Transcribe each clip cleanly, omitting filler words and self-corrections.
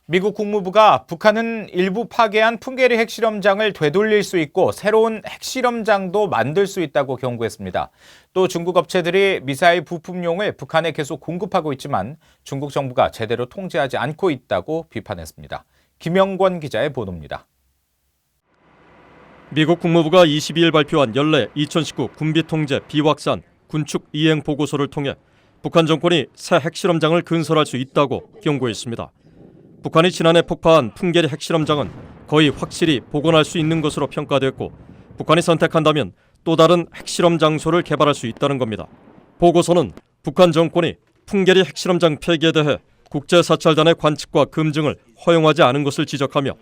미국 국무부가 북한은 일부 파괴한 풍계리 핵실험장을 되돌릴 수 있고 새로운 핵실험장도 만들 수 있다고 경고했습니다. 또 중국 업체들이 미사일 부품용을 북한에 계속 공급하고 있지만 중국 정부가 제대로 통제하지 않고 있다고 비판했습니다. 김영권 기자의 보도입니다. 미국 국무부가 22일 발표한 연례 2019 군비통제 비확산 군축 이행 보고서를 통해 북한 정권이 새 핵실험장을 건설할 수 있다고 경고했습니다. 북한이 지난해 폭파한 풍계리 핵실험장은 거의 확실히 복원할 수 있는 것으로 평가됐고 북한이 선택한다면 또 다른 핵실험 장소를 개발할 수 있다는 겁니다. 보고서는 북한 정권이 풍계리 핵실험장 폐기에 대해 국제사찰단의 관측과 검증을 허용하지 않은 것을 지적하며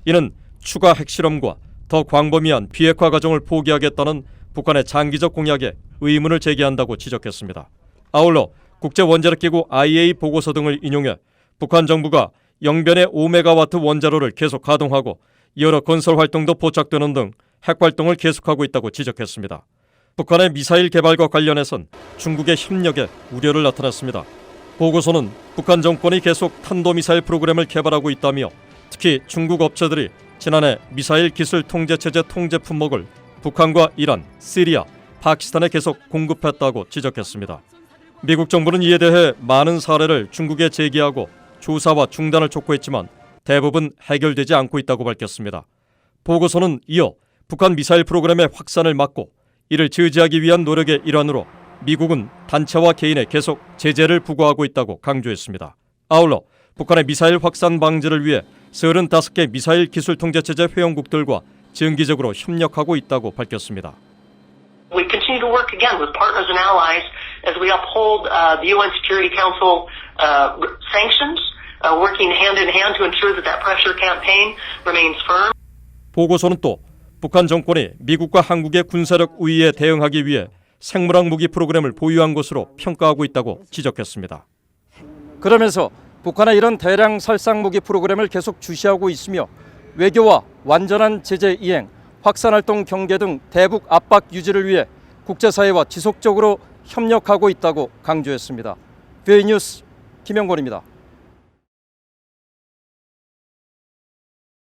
이는 추가 핵실험과 더 광범위한 비핵화 과정을 포기하겠다는 북한의 장기적 공약에 의문을 제기한다고 지적했습니다. 아울러 국제원자력기구 IAEA 보고서 등을 인용해 북한 정부가 영변의 5메가와트 원자로를 계속 가동하고 여러 건설 활동도 포착되는 등 핵활동을 계속하고 있다고 지적했습니다. 북한의 미사일 개발과 관련해선 중국의 협력에 우려를 나타냈습니다. 보고서는 북한 정권이 계속 탄도미사일 프로그램을 개발하고 있다며 특히 중국 업체들이 지난해 미사일 기술 통제체제 통제 품목을 북한과 이란, 시리아, 파키스탄에 계속 공급했다고 지적했습니다. 미국 정부는 이에 대해 많은 사례를 중국에 제기하고 조사와 중단을 촉구했지만 대부분 해결되지 않고 있다고 밝혔습니다. 보고서는 이어 북한 미사일 프로그램의 확산을 막고 이를 저지하기 위한 노력의 일환으로 미국은 단체와 개인에 계속 제재를 부과하고 있다고 강조했습니다. 아울러 북한의 미사일 확산 방지를 위해 35개 미사일 기술 통제체제 회원국들과 정기적으로 협력하고 있다고 밝혔습니다. We continue to work again with partners and allies as we uphold the UN Security Council sanctions, working hand in hand to ensure that pressure campaign remains firm. 보고서는 또 북한 정권이 미국과 한국의 군사력 우위에 대응하기 위해 생물학 무기 프로그램을 보유한 것으로 평가하고 있다고 지적했습니다. 그러면서 북한의 이런 대량 살상 무기 프로그램을 계속 주시하고 있으며 외교와 완전한 제재 이행, 확산활동 경계 등 대북 압박 유지를 위해 국제사회와 지속적으로 협력하고 있다고 강조했습니다. VA 뉴스 김영권입니다.